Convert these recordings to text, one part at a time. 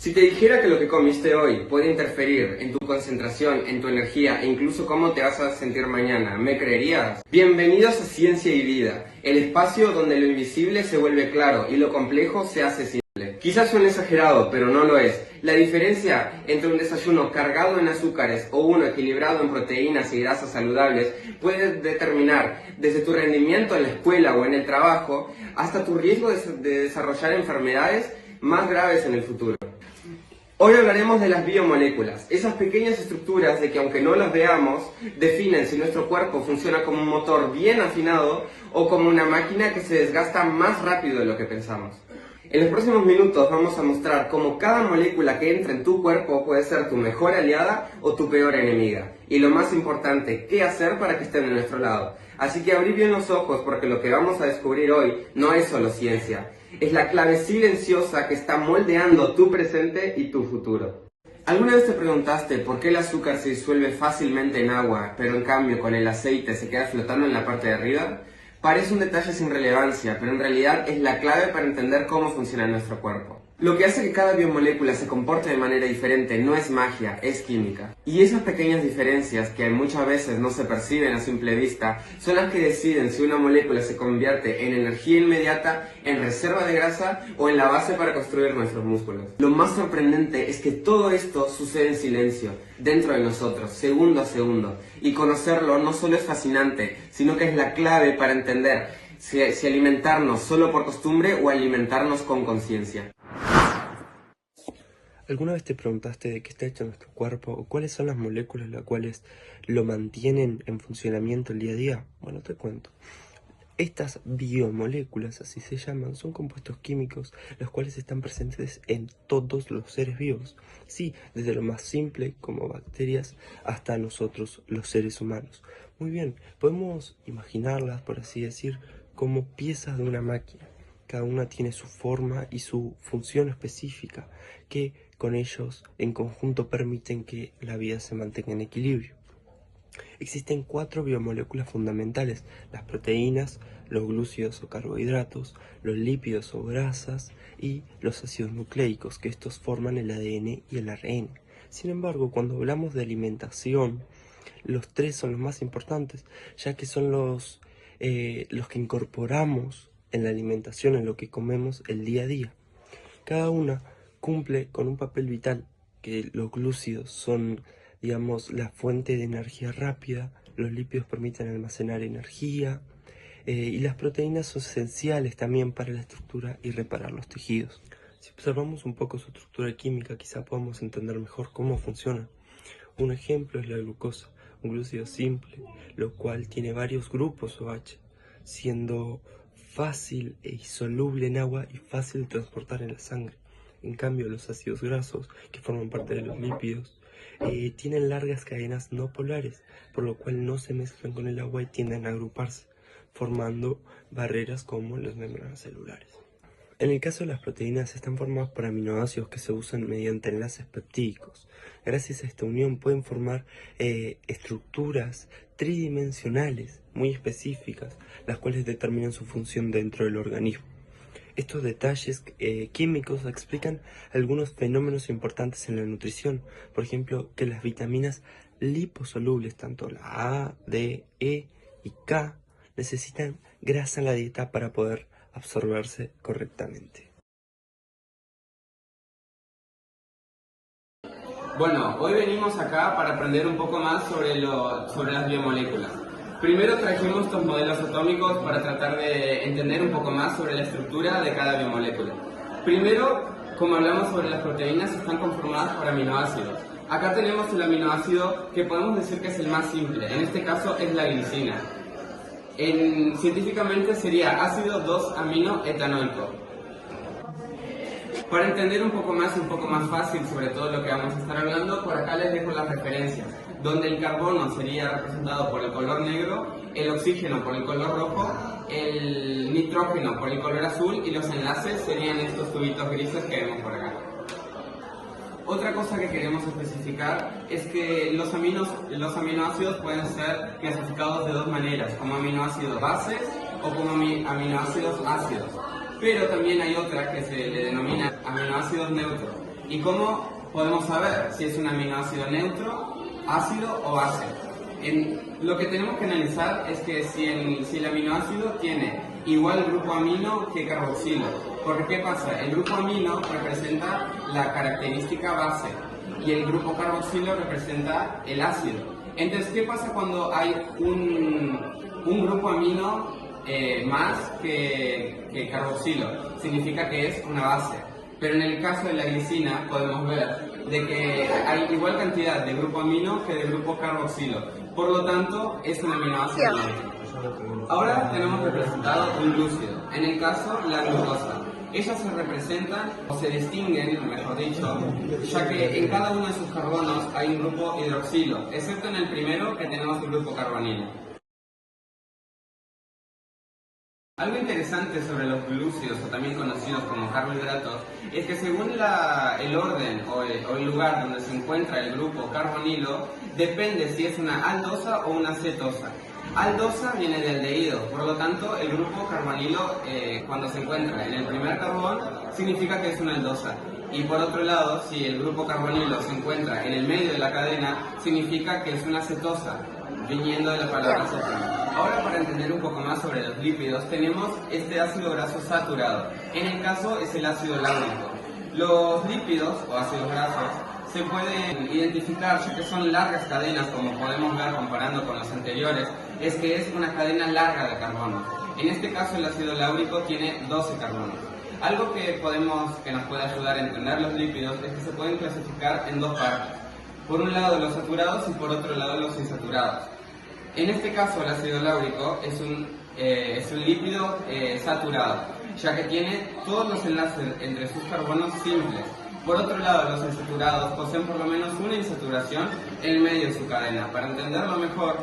Si te dijera que lo que comiste hoy puede interferir en tu concentración, en tu energía e incluso cómo te vas a sentir mañana, ¿me creerías? Bienvenidos a Ciencia y Vida, el espacio donde lo invisible se vuelve claro y lo complejo se hace simple. Quizás suene exagerado, pero no lo es. La diferencia entre un desayuno cargado en azúcares o uno equilibrado en proteínas y grasas saludables puede determinar desde tu rendimiento en la escuela o en el trabajo hasta tu riesgo de desarrollar enfermedades más graves en el futuro. Hoy hablaremos de las biomoléculas, esas pequeñas estructuras de que aunque no las veamos, definen si nuestro cuerpo funciona como un motor bien afinado o como una máquina que se desgasta más rápido de lo que pensamos. En los próximos minutos vamos a mostrar cómo cada molécula que entra en tu cuerpo puede ser tu mejor aliada o tu peor enemiga. Y lo más importante, qué hacer para que estén de nuestro lado. Así que abrí bien los ojos porque lo que vamos a descubrir hoy no es solo ciencia. Es la clave silenciosa que está moldeando tu presente y tu futuro. ¿Alguna vez te preguntaste por qué el azúcar se disuelve fácilmente en agua, pero en cambio con el aceite se queda flotando en la parte de arriba? Parece un detalle sin relevancia, pero en realidad es la clave para entender cómo funciona nuestro cuerpo. Lo que hace que cada biomolécula se comporte de manera diferente no es magia, es química. Y esas pequeñas diferencias, que muchas veces no se perciben a simple vista, son las que deciden si una molécula se convierte en energía inmediata, en reserva de grasa o en la base para construir nuestros músculos. Lo más sorprendente es que todo esto sucede en silencio, dentro de nosotros, segundo a segundo. Y conocerlo no solo es fascinante, sino que es la clave para entender si alimentarnos solo por costumbre o alimentarnos con conciencia. ¿Alguna vez te preguntaste de qué está hecho nuestro cuerpo o cuáles son las moléculas las cuales lo mantienen en funcionamiento el día a día? Bueno, te cuento. Estas biomoléculas, así se llaman, son compuestos químicos los cuales están presentes en todos los seres vivos. Sí, desde lo más simple como bacterias hasta nosotros los seres humanos. Muy bien, podemos imaginarlas, por así decir, como piezas de una máquina. Cada una tiene su forma y su función específica que con ellos en conjunto permiten que la vida se mantenga en equilibrio. Existen 4 biomoléculas fundamentales: las proteínas, los glúcidos o carbohidratos, los lípidos o grasas y los ácidos nucleicos, que estos forman el ADN y el ARN. Sin embargo, cuando hablamos de alimentación, los 3 son los más importantes, ya que son los que incorporamos en la alimentación, en lo que comemos el día a día. Cada una cumple con un papel vital, que los glúcidos son, digamos, la fuente de energía rápida, los lípidos permiten almacenar energía, y las proteínas son esenciales también para la estructura y reparar los tejidos. Si observamos un poco su estructura química, quizá podamos entender mejor cómo funciona. Un ejemplo es la glucosa, un glúcido simple, lo cual tiene varios grupos OH, siendo fácil e insoluble en agua y fácil de transportar en la sangre. En cambio, los ácidos grasos, que forman parte de los lípidos, tienen largas cadenas no polares, por lo cual no se mezclan con el agua y tienden a agruparse, formando barreras como las membranas celulares. En el caso de las proteínas, están formadas por aminoácidos que se usan mediante enlaces peptídicos. Gracias a esta unión pueden formar estructuras tridimensionales muy específicas, las cuales determinan su función dentro del organismo. Estos detalles químicos explican algunos fenómenos importantes en la nutrición. Por ejemplo, que las vitaminas liposolubles, tanto la A, D, E y K, necesitan grasa en la dieta para poder absorberse correctamente. Bueno, hoy venimos acá para aprender un poco más sobre las biomoléculas. Primero trajimos estos modelos atómicos para tratar de entender un poco más sobre la estructura de cada biomolécula. Primero, como hablamos sobre las proteínas, están conformadas por aminoácidos. Acá tenemos el aminoácido que podemos decir que es el más simple, en este caso es la glicina. Científicamente sería ácido 2-aminoetanoico. Para entender un poco más fácil sobre todo lo que vamos a estar hablando, por acá les dejo las referencias, donde el carbono sería representado por el color negro, el oxígeno por el color rojo, el nitrógeno por el color azul y los enlaces serían estos tubitos grises que vemos por acá. Otra cosa que queremos especificar es que los aminoácidos pueden ser clasificados de dos maneras, como aminoácidos bases o como aminoácidos ácidos. Pero también hay otra que se le denomina aminoácidos neutros. ¿Y cómo podemos saber si es un aminoácido neutro, ácido o base? Lo que tenemos que analizar es que si el aminoácido tiene igual grupo amino que carboxilo. Porque ¿qué pasa? El grupo amino representa la característica base y el grupo carboxilo representa el ácido. Entonces, ¿qué pasa cuando hay un grupo amino más que carboxilo? Significa que es una base. Pero en el caso de la glicina podemos ver de que hay igual cantidad de grupo amino que de grupo carboxilo. Por lo tanto, es un aminoácido neutro. Ahora tenemos representado un glúcido. En el caso, la glucosa. Ellas se representan o se distinguen, mejor dicho, ya que en cada uno de sus carbonos hay un grupo hidroxilo, excepto en el primero que tenemos un grupo carbonilo. Algo interesante sobre los glúcidos, o también conocidos como carbohidratos, es que según el orden o el lugar donde se encuentra el grupo carbonilo, depende si es una aldosa o una cetosa. Aldosa viene de aldehído, por lo tanto el grupo carbonilo cuando se encuentra en el primer carbón significa que es una aldosa. Y por otro lado, si el grupo carbonilo se encuentra en el medio de la cadena, significa que es una cetosa, viniendo de la palabra cetona. Ahora, para entender un poco más sobre los lípidos, tenemos este ácido graso saturado. En el caso es el ácido láurico. Los lípidos o ácidos grasos se pueden identificar ya que son largas cadenas, como podemos ver comparando con los anteriores, es que es una cadena larga de carbonos. En este caso el ácido láurico tiene 12 carbonos. Algo que nos puede ayudar a entender los lípidos es que se pueden clasificar en dos partes. Por un lado los saturados y por otro lado los insaturados. En este caso el ácido láurico es un lípido saturado, ya que tiene todos los enlaces entre sus carbonos simples. Por otro lado, los insaturados poseen por lo menos una insaturación en el medio de su cadena. Para entenderlo mejor,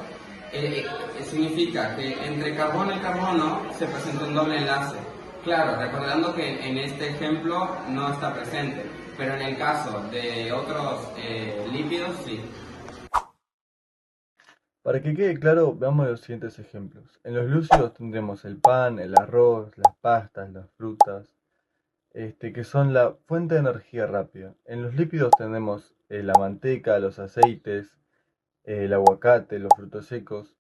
significa que entre carbono y carbono se presenta un doble enlace. Claro, recordando que en este ejemplo no está presente, pero en el caso de otros lípidos sí. Para que quede claro, veamos los siguientes ejemplos. En los glúcidos tendremos el pan, el arroz, las pastas, las frutas, que son la fuente de energía rápida. En los lípidos tenemos la manteca, los aceites, el aguacate, los frutos secos,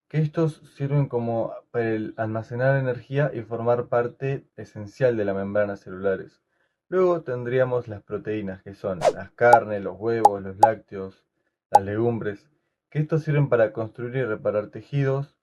que estos sirven como para almacenar energía y formar parte esencial de la membrana celulares. Luego tendríamos las proteínas, que son las carnes, los huevos, los lácteos, las legumbres, que estos sirven para construir y reparar tejidos,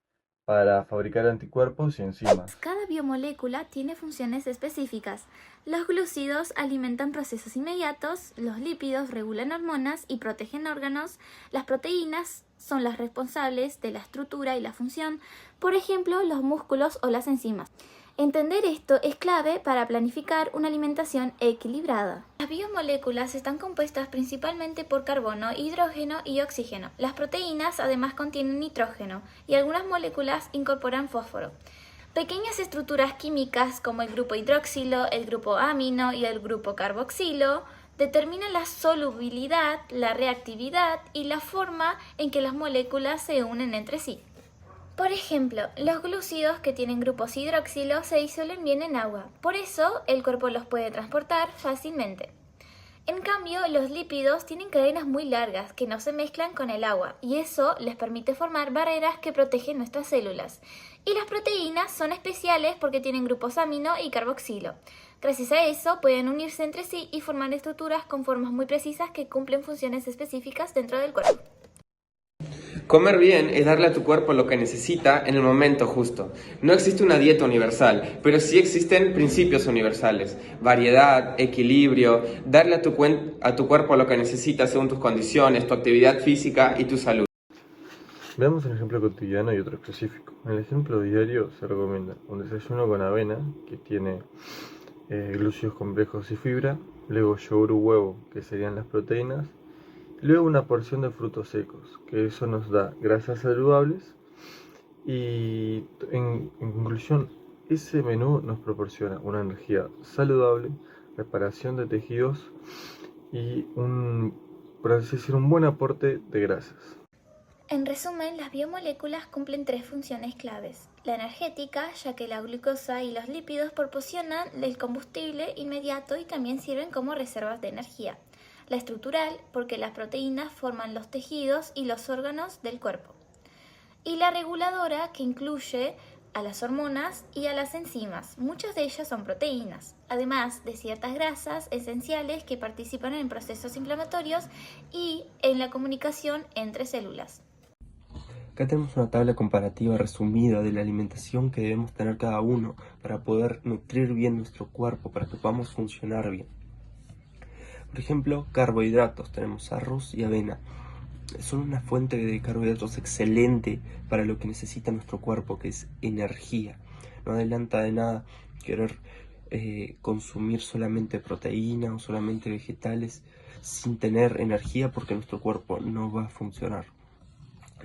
para fabricar anticuerpos y enzimas. Cada biomolécula tiene funciones específicas. Los glúcidos alimentan procesos inmediatos, los lípidos regulan hormonas y protegen órganos, las proteínas son las responsables de la estructura y la función, por ejemplo, los músculos o las enzimas. Entender esto es clave para planificar una alimentación equilibrada. Las biomoléculas están compuestas principalmente por carbono, hidrógeno y oxígeno. Las proteínas además contienen nitrógeno y algunas moléculas incorporan fósforo. Pequeñas estructuras químicas como el grupo hidroxilo, el grupo amino y el grupo carboxilo determinan la solubilidad, la reactividad y la forma en que las moléculas se unen entre sí. Por ejemplo, los glúcidos que tienen grupos hidroxilo se disuelven bien en agua, por eso el cuerpo los puede transportar fácilmente. En cambio, los lípidos tienen cadenas muy largas que no se mezclan con el agua y eso les permite formar barreras que protegen nuestras células. Y las proteínas son especiales porque tienen grupos amino y carboxilo. Gracias a eso pueden unirse entre sí y formar estructuras con formas muy precisas que cumplen funciones específicas dentro del cuerpo. Comer bien es darle a tu cuerpo lo que necesita en el momento justo. No existe una dieta universal, pero sí existen principios universales. Variedad, equilibrio, darle a tu cuerpo lo que necesita según tus condiciones, tu actividad física y tu salud. Veamos un ejemplo cotidiano y otro específico. En el ejemplo diario se recomienda un desayuno con avena, que tiene glúcidos complejos y fibra, luego yogur u huevo, que serían las proteínas, luego una porción de frutos secos, que eso nos da grasas saludables y en conclusión, ese menú nos proporciona una energía saludable, reparación de tejidos y por así decir, un buen aporte de grasas. En resumen, las biomoléculas cumplen 3 funciones claves. La energética, ya que la glucosa y los lípidos proporcionan el combustible inmediato y también sirven como reservas de energía. La estructural, porque las proteínas forman los tejidos y los órganos del cuerpo. Y la reguladora, que incluye a las hormonas y a las enzimas. Muchas de ellas son proteínas, además de ciertas grasas esenciales que participan en procesos inflamatorios y en la comunicación entre células. Acá tenemos una tabla comparativa resumida de la alimentación que debemos tener cada uno para poder nutrir bien nuestro cuerpo, para que podamos funcionar bien. Por ejemplo, carbohidratos, tenemos arroz y avena. Son una fuente de carbohidratos excelente para lo que necesita nuestro cuerpo, que es energía. No adelanta de nada querer consumir solamente proteína o solamente vegetales sin tener energía, porque nuestro cuerpo no va a funcionar.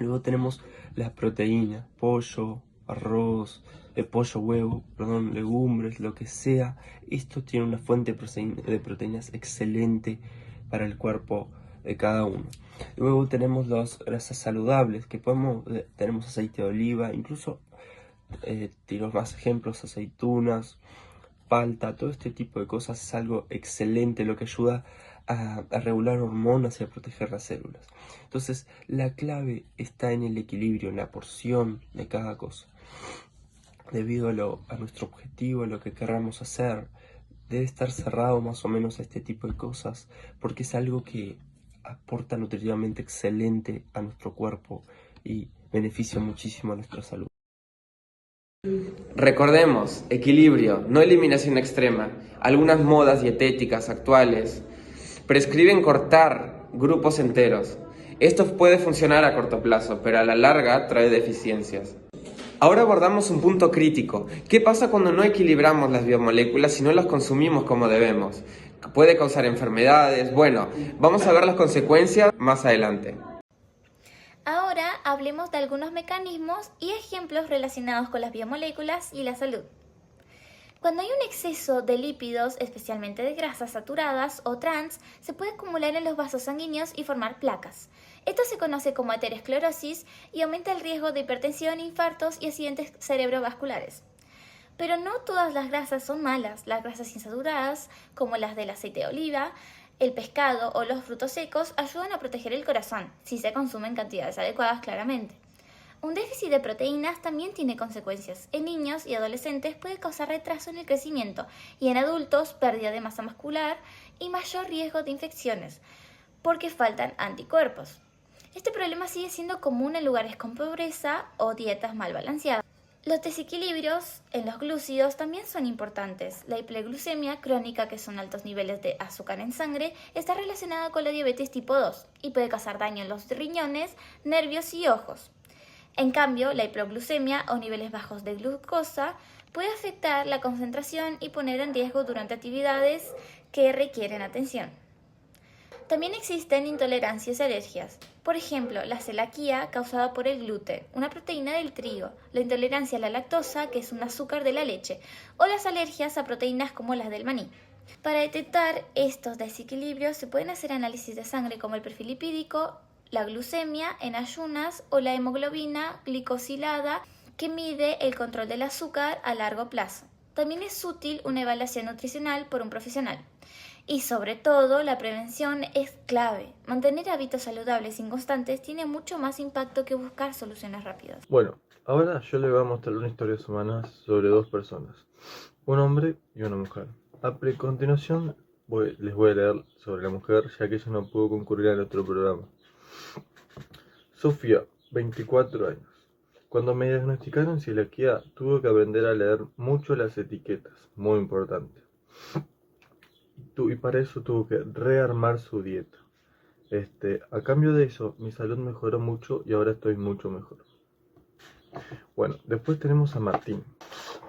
Luego tenemos las proteínas, pollo, arroz, huevo, legumbres, lo que sea. Esto tiene una fuente de proteínas excelente para el cuerpo de cada uno. Luego tenemos las grasas saludables, que tenemos aceite de oliva, incluso tiro más ejemplos, aceitunas, palta, todo este tipo de cosas es algo excelente, lo que ayuda a regular hormonas y a proteger las células. Entonces, la clave está en el equilibrio, en la porción de cada cosa. Debido a nuestro objetivo, a lo que querramos hacer, debe estar cerrado más o menos a este tipo de cosas, porque es algo que aporta nutritivamente excelente a nuestro cuerpo y beneficia muchísimo a nuestra salud. Recordemos, equilibrio, no eliminación extrema. Algunas modas dietéticas actuales prescriben cortar grupos enteros. Esto puede funcionar a corto plazo, pero a la larga trae deficiencias. Ahora abordamos un punto crítico. ¿Qué pasa cuando no equilibramos las biomoléculas y no las consumimos como debemos? ¿Puede causar enfermedades? Bueno, vamos a ver las consecuencias más adelante. Ahora hablemos de algunos mecanismos y ejemplos relacionados con las biomoléculas y la salud. Cuando hay un exceso de lípidos, especialmente de grasas saturadas o trans, se puede acumular en los vasos sanguíneos y formar placas. Esto se conoce como aterosclerosis y aumenta el riesgo de hipertensión, infartos y accidentes cerebrovasculares. Pero no todas las grasas son malas. Las grasas insaturadas, como las del aceite de oliva, el pescado o los frutos secos, ayudan a proteger el corazón, si se consumen cantidades adecuadas, claramente. Un déficit de proteínas también tiene consecuencias. En niños y adolescentes puede causar retraso en el crecimiento y en adultos pérdida de masa muscular y mayor riesgo de infecciones, porque faltan anticuerpos. Este problema sigue siendo común en lugares con pobreza o dietas mal balanceadas. Los desequilibrios en los glúcidos también son importantes. La hiperglucemia crónica, que son altos niveles de azúcar en sangre, está relacionada con la diabetes tipo 2 y puede causar daño en los riñones, nervios y ojos. En cambio, la hipoglucemia o niveles bajos de glucosa puede afectar la concentración y poner en riesgo durante actividades que requieren atención. También existen intolerancias y alergias. Por ejemplo, la celiaquía causada por el gluten, una proteína del trigo, la intolerancia a la lactosa, que es un azúcar de la leche, o las alergias a proteínas como las del maní. Para detectar estos desequilibrios se pueden hacer análisis de sangre como el perfil lipídico, la glucemia en ayunas o la hemoglobina glicosilada, que mide el control del azúcar a largo plazo. También es útil una evaluación nutricional por un profesional. Y sobre todo, la prevención es clave. Mantener hábitos saludables y constantes tiene mucho más impacto que buscar soluciones rápidas. Bueno, ahora yo les voy a mostrar una historia humana sobre dos personas, un hombre y una mujer. A continuación les voy a leer sobre la mujer, ya que ella no pudo concurrir a nuestro programa. Sofía, 24 años. Cuando me diagnosticaron celiaquía, tuve que aprender a leer mucho las etiquetas, muy importante. Y para eso tuvo que rearmar su dieta. A cambio de eso, mi salud mejoró mucho y ahora estoy mucho mejor. Bueno, después tenemos a Martín.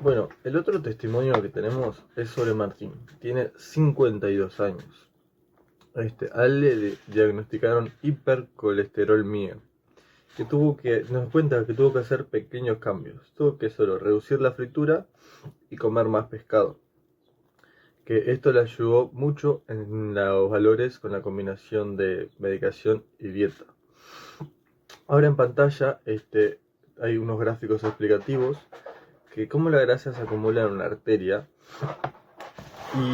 Bueno, el otro testimonio que tenemos es sobre Martín. Tiene 52 años. A él le diagnosticaron hipercolesterolemia. Nos cuenta que tuvo que hacer pequeños cambios. Tuvo que solo reducir la fritura y comer más pescado. Que esto le ayudó mucho en los valores con la combinación de medicación y dieta. Ahora en pantalla hay unos gráficos explicativos que cómo la grasa se acumula en una arteria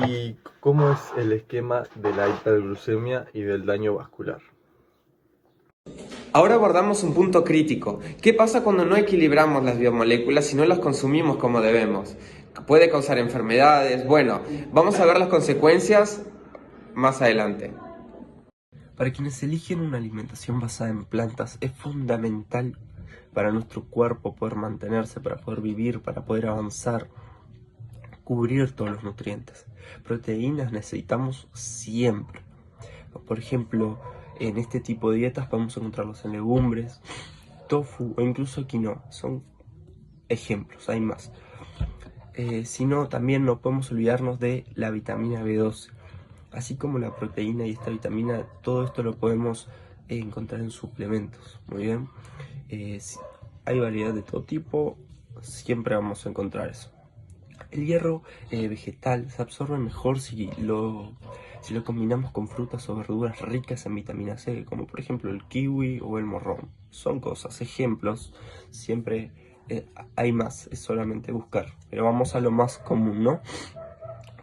y cómo es el esquema de la hiperglucemia y del daño vascular. Ahora abordamos un punto crítico. ¿Qué pasa cuando no equilibramos las biomoléculas y no las consumimos como debemos? ¿Puede causar enfermedades? Bueno, vamos a ver las consecuencias más adelante. Para quienes eligen una alimentación basada en plantas, es fundamental para nuestro cuerpo poder mantenerse, para poder vivir, para poder avanzar, cubrir todos los nutrientes. Proteínas necesitamos siempre. Por ejemplo, en este tipo de dietas podemos encontrarlos en legumbres, tofu o incluso quinoa. Son ejemplos, hay más. Si no, también no podemos olvidarnos de la vitamina B12. Así como la proteína y esta vitamina, todo esto lo podemos encontrar en suplementos. Muy bien. Hay variedad de todo tipo, siempre vamos a encontrar eso. El hierro vegetal se absorbe mejor si lo combinamos con frutas o verduras ricas en vitamina C, como por ejemplo el kiwi o el morrón. Son cosas, ejemplos, siempre hay más, es solamente buscar. Pero vamos a lo más común, ¿no?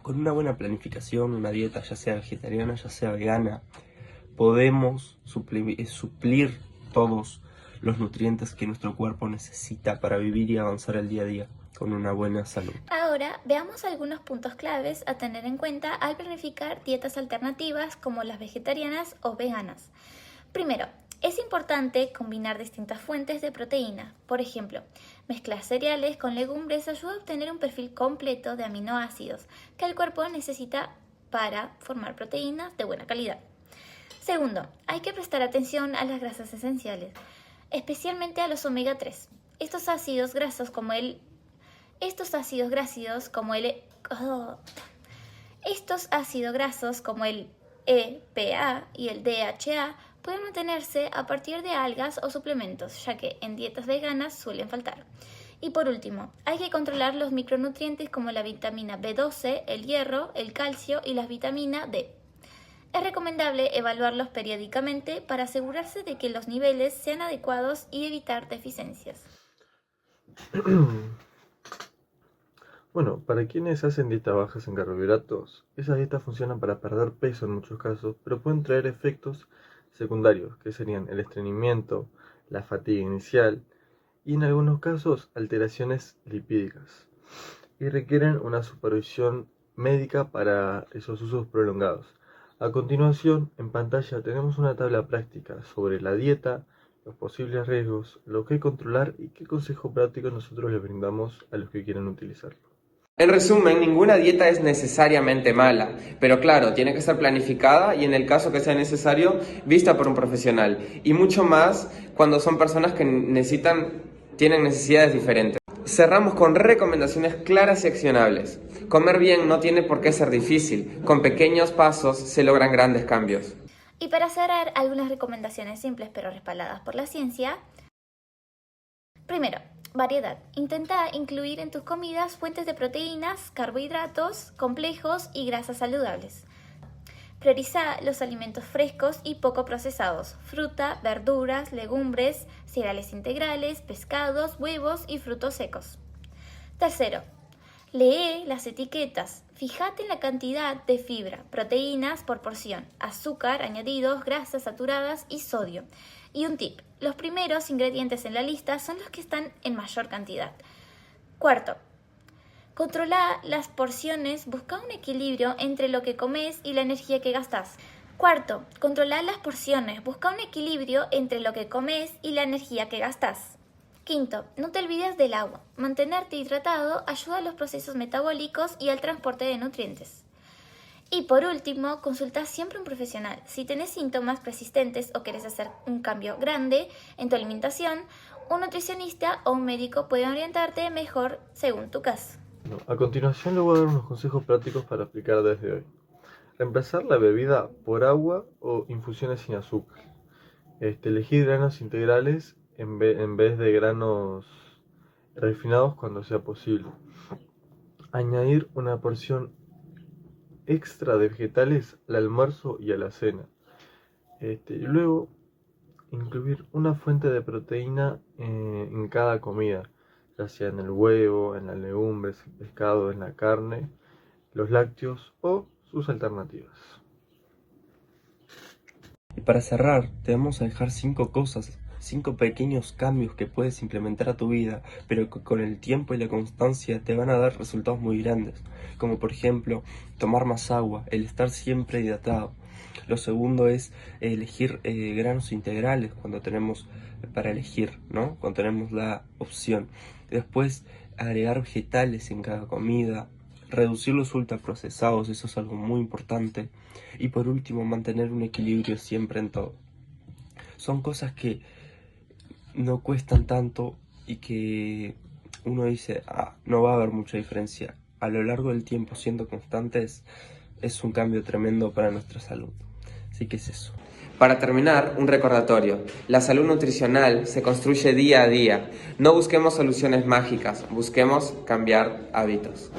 Con una buena planificación, una dieta ya sea vegetariana, ya sea vegana, podemos suplir todos los nutrientes que nuestro cuerpo necesita para vivir y avanzar el día a día con una buena salud. Ahora veamos algunos puntos claves a tener en cuenta al planificar dietas alternativas como las vegetarianas o veganas. Primero, es importante combinar distintas fuentes de proteína. Por ejemplo, mezclar cereales con legumbres ayuda a obtener un perfil completo de aminoácidos que el cuerpo necesita para formar proteínas de buena calidad. Segundo, hay que prestar atención a las grasas esenciales, especialmente a los omega 3. Estos ácidos grasos como el EPA y el DHA pueden obtenerse a partir de algas o suplementos, ya que en dietas veganas suelen faltar. Y por último, hay que controlar los micronutrientes como la vitamina B12, el hierro, el calcio y la vitamina D. Es recomendable evaluarlos periódicamente para asegurarse de que los niveles sean adecuados y evitar deficiencias. Bueno, para quienes hacen dietas bajas en carbohidratos, esas dietas funcionan para perder peso en muchos casos, pero pueden traer efectos secundarios, que serían el estreñimiento, la fatiga inicial y en algunos casos alteraciones lipídicas, y requieren una supervisión médica para esos usos prolongados. A continuación, en pantalla tenemos una tabla práctica sobre la dieta, los posibles riesgos, lo que controlar y qué consejo práctico nosotros les brindamos a los que quieren utilizarlo. En resumen, ninguna dieta es necesariamente mala, pero claro, tiene que ser planificada y en el caso que sea necesario, vista por un profesional. Y mucho más cuando son personas que tienen necesidades diferentes. Cerramos con recomendaciones claras y accionables. Comer bien no tiene por qué ser difícil. Con pequeños pasos se logran grandes cambios. Y para cerrar, algunas recomendaciones simples pero respaldadas por la ciencia. Primero, variedad. Intenta incluir en tus comidas fuentes de proteínas, carbohidratos, complejos y grasas saludables. Prioriza los alimentos frescos y poco procesados, fruta, verduras, legumbres, cereales integrales, pescados, huevos y frutos secos. Tercero, lee las etiquetas. Fíjate en la cantidad de fibra, proteínas por porción, azúcar, añadidos, grasas saturadas y sodio. Y un tip, los primeros ingredientes en la lista son los que están en mayor cantidad. Cuarto, controla las porciones, busca un equilibrio entre lo que comes y la energía que gastas. Cuarto, controla las porciones, busca un equilibrio entre lo que comes y la energía que gastas. Quinto, no te olvides del agua. Mantenerte hidratado ayuda a los procesos metabólicos y al transporte de nutrientes. Y por último, consulta siempre a un profesional. Si tenés síntomas persistentes o querés hacer un cambio grande en tu alimentación, un nutricionista o un médico puede orientarte mejor según tu caso. A continuación le voy a dar unos consejos prácticos para aplicar desde hoy. Reemplazar la bebida por agua o infusiones sin azúcar. Elegir granos integrales en vez de granos refinados cuando sea posible. Añadir una porción extra de vegetales al almuerzo y a la cena. Luego, incluir una fuente de proteína en cada comida, ya sea en el huevo, en las legumbres, el pescado, en la carne, los lácteos o sus alternativas. Y para cerrar, te vamos a dejar 5 cosas, 5 pequeños cambios que puedes implementar a tu vida, pero que con el tiempo y la constancia te van a dar resultados muy grandes, como por ejemplo, tomar más agua, el estar siempre hidratado. Lo segundo es elegir granos integrales cuando tenemos para elegir, ¿no? Cuando tenemos la opción. Después, agregar vegetales en cada comida, reducir los ultraprocesados, eso es algo muy importante. Y por último, mantener un equilibrio siempre en todo. Son cosas que no cuestan tanto y que uno dice, no va a haber mucha diferencia. A lo largo del tiempo, siendo constantes, es un cambio tremendo para nuestra salud. Así que es eso. Para terminar, un recordatorio. La salud nutricional se construye día a día. No busquemos soluciones mágicas, busquemos cambiar hábitos.